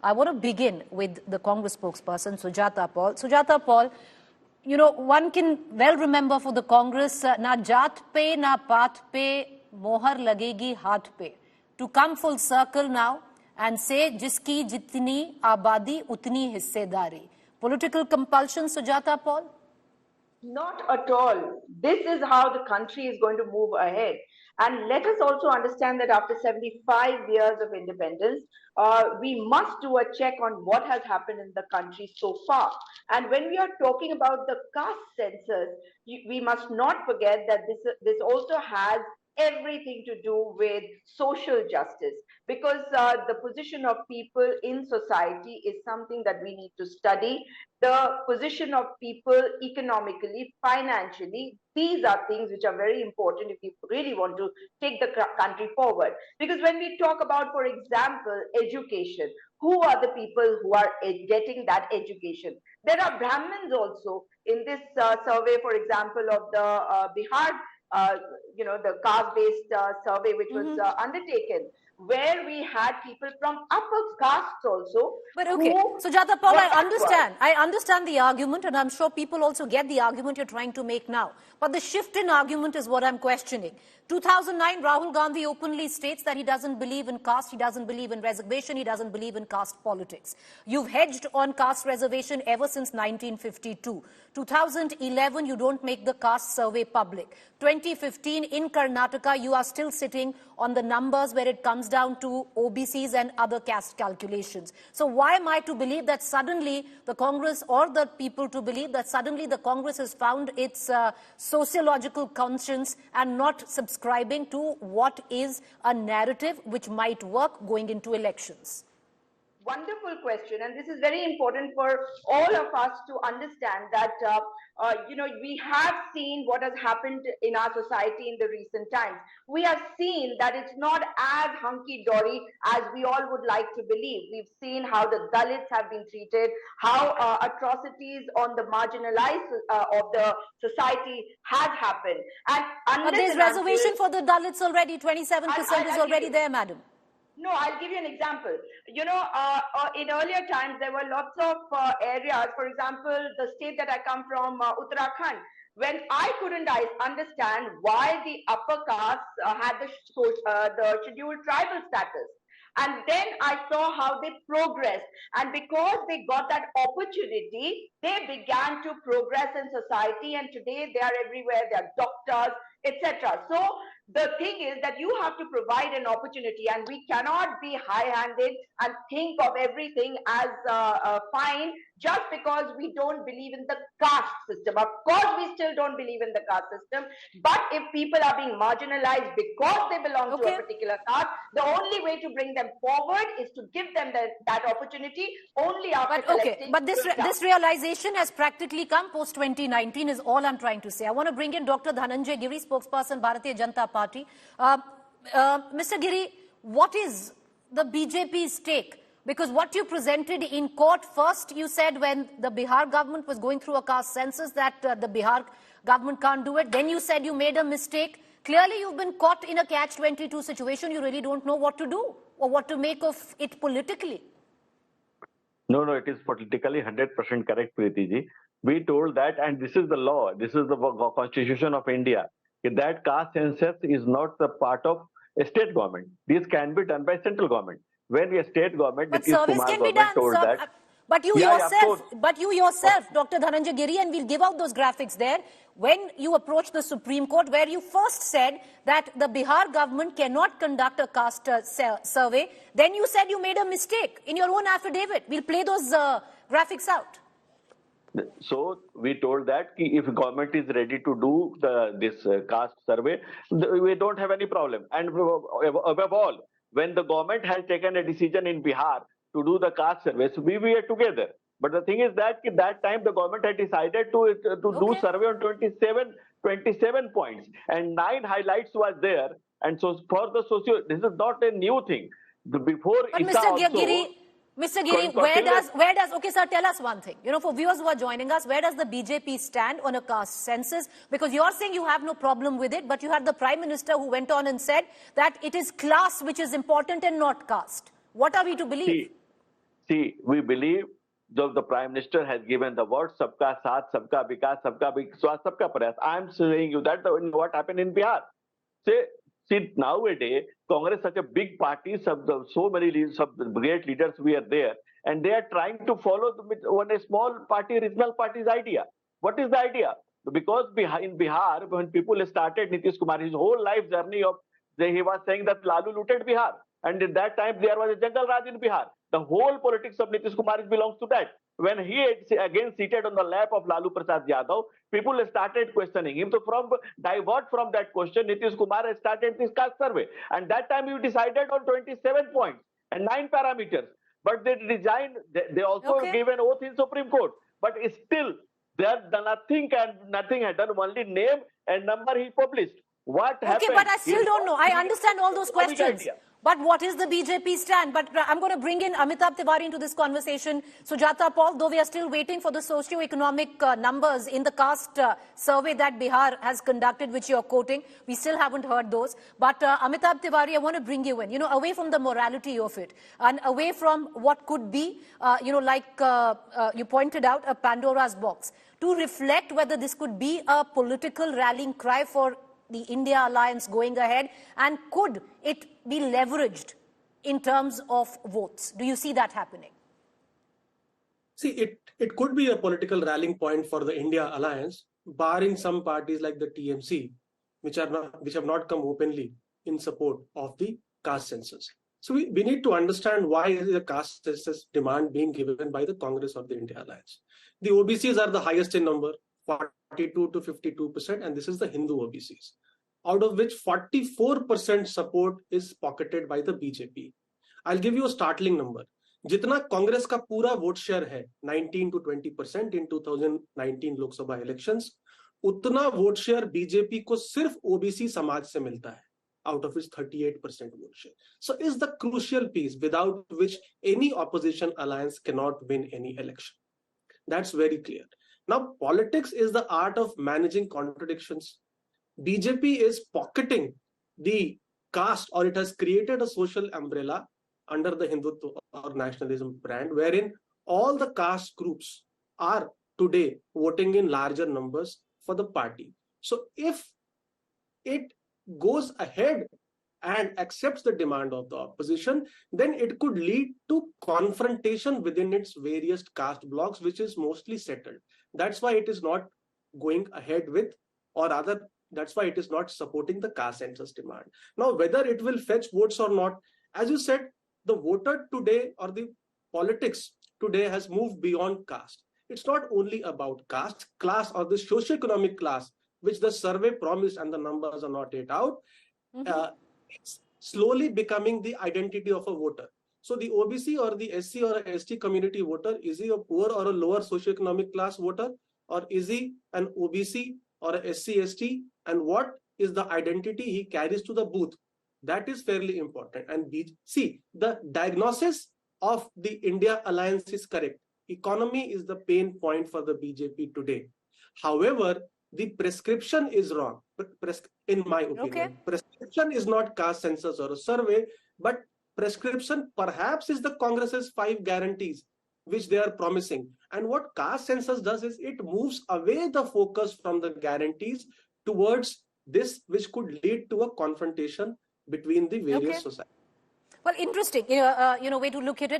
I want to begin with the Congress spokesperson, Sujata Paul. Sujata Paul, you know, one can well remember for the Congress, na jaat pe, na paat pe, mohar lagegi haath pe. To come full circle now and say, jiski jitni abadi, utni hissedari. Political compulsion, Sujata Paul? Not at all. This is how the country is going to move ahead. And let us also understand that after 75 years of independence, we must do a check on what has happened in the country so far. And when we are talking about the caste census, we must not forget that this also has everything to do with social justice, because the position of people in society is something that we need to study. The position of people economically, financially, these are things which are very important if you really want to take the country forward. Because when we talk about, for example, education, who are the people who are getting that education? There are Brahmins also in this survey, for example, of the Bihar, the caste-based survey which was undertaken, where we had people from upper castes also. But okay, Sujata Paul, I understand the argument, and I'm sure people also get the argument you're trying to make now. But the shift in argument is what I'm questioning. 2009, Rahul Gandhi openly states that he doesn't believe in caste, he doesn't believe in reservation, he doesn't believe in caste politics. You've hedged on caste reservation ever since 1952. 2011, you don't make the caste survey public. 2015, in Karnataka, you are still sitting on the numbers where it comes down to OBCs and other caste calculations. So why am I to believe that suddenly the Congress, or the people to believe that suddenly the Congress has found its sociological conscience and not subscribing to what is a narrative which might work going into elections? Wonderful question, and this is very important for all of us to understand that we have seen what has happened in our society in the recent times. We have seen that it's not as hunky-dory as we all would like to believe. We've seen how the Dalits have been treated, how atrocities on the marginalized of the society has happened. And but there's reservation for the Dalits already. 27% is already there, madam. No, I'll give you an example. In earlier times, there were lots of areas, for example, the state that I come from, Uttarakhand, when I couldn't understand why the upper castes had the scheduled tribal status. And then I saw how they progressed. And because they got that opportunity, they began to progress in society. And today they are everywhere. They are doctors, etc. So the thing is that you have to provide an opportunity, and we cannot be high-handed and think of everything as fine just because we don't believe in the caste system. Of course, we still don't believe in the caste system, but if people are being marginalized because they belong to a particular caste, the only way to bring them forward is to give them that opportunity only after collecting. But this realization has practically come post-2019 is all I'm trying to say. I want to bring in Dr. Dhananjay Giri, spokesperson, Bharatiya Janata Party. Mr. Giri, what is the BJP's take? Because what you presented in court, first you said when the Bihar government was going through a caste census that the Bihar government can't do it. Then you said you made a mistake. Clearly you've been caught in a catch-22 situation. You really don't know what to do or what to make of it politically. No, it is politically 100% correct, Preeti ji. We told that, and this is the law, this is the Constitution of India, that caste census is not the part of a state government. This can be done by central government. When a state government, but service can be done, sir. But you yourself, Dr. Dhananjay Giri, and we'll give out those graphics there, when you approached the Supreme Court, where you first said that the Bihar government cannot conduct a caste survey, then you said you made a mistake in your own affidavit. We'll play those graphics out. So we told that if government is ready to do this caste survey, we don't have any problem. And above all, when the government has taken a decision in Bihar to do the caste survey, so we were together. But the thing is that at that time the government had decided to do survey on 27 points, and 9 highlights was there. And so for the this is not a new thing. Before but Mr. Giri, where does, okay sir, tell us one thing. For viewers who are joining us, where does the BJP stand on a caste census? Because you're saying you have no problem with it, but you had the Prime Minister who went on and said that it is class which is important and not caste. What are we to believe? See, we believe the Prime Minister has given the word "Sabka Saath, Sabka Vikas, Sabka Vishwas, Sabka Prayas." I am saying you that what happened in Bihar. See, nowadays, Congress is such a big party, so many great leaders we are there, and they are trying to follow one a small party, regional party's idea. What is the idea? Because in Bihar, when people started Nitish Kumar, his whole life journey he was saying that Lalu looted Bihar. And at that time, there was a jungle Raj in Bihar. The whole politics of Nitish Kumar belongs to that. When he again seated on the lap of Lalu Prasad Yadav, people started questioning him. So divert from that question, Nitish Kumar has started this caste survey. And that time you decided on 27 points and 9 parameters. But they resigned. They also gave an oath in Supreme Court. But still, nothing had done. Only name and number he published. What happened? Okay, but I still don't know. I understand all those questions. But what is the BJP stand? But I'm going to bring in Amitabh Tiwari into this conversation. Sujata, Paul, though we are still waiting for the socio-economic numbers in the caste survey that Bihar has conducted, which you're quoting, we still haven't heard those. But Amitabh Tiwari, I want to bring you in, away from the morality of it and away from what could be, like you pointed out, a Pandora's box, to reflect whether this could be a political rallying cry for the India alliance going ahead, and could it be leveraged in terms of votes? Do you see that happening? See, it could be a political rallying point for the India alliance, barring some parties like the TMC, which have not come openly in support of the caste census. So we need to understand why is the caste census demand being given by the Congress or the India alliance. The OBCs are the highest in number, 42 to 52%, and this is the Hindu OBCs, out of which 44% support is pocketed by the BJP. I'll give you a startling number. जितना कांग्रेस का पूरा vote share है 19 to 20% in 2019 Lok Sabha elections, उतना vote share BJP को सिर्फ OBC समाज से मिलता है, out of its 38% vote share. So is the crucial piece without which any opposition alliance cannot win any election. That's very clear. Now, politics is the art of managing contradictions. BJP is pocketing the caste, or it has created a social umbrella under the Hindutva or nationalism brand, wherein all the caste groups are today voting in larger numbers for the party. So if it goes ahead and accepts the demand of the opposition, then it could lead to confrontation within its various caste blocks, which is mostly settled. That's why it is not going ahead with, or rather, that's why it is not supporting the caste census demand. Now, whether it will fetch votes or not, as you said, the voter today or the politics today has moved beyond caste. It's not only about caste, class, or the socio-economic class, which the survey promised and the numbers are not yet out. It's slowly becoming the identity of a voter. So the OBC or the SC or ST community voter, is he a poor or a lower socioeconomic class voter, or is he an OBC or a SC ST, and what is the identity he carries to the booth? That is fairly important. And see, the diagnosis of the India alliance is correct. Economy is the pain point for the BJP today. However, the prescription is wrong, in my opinion. Okay. Prescription is not caste census or a survey, but prescription perhaps is the Congress's 5 guarantees, which they are promising. And what caste census does is it moves away the focus from the guarantees towards this, which could lead to a confrontation between the various societies. Well, interesting, way to look at it.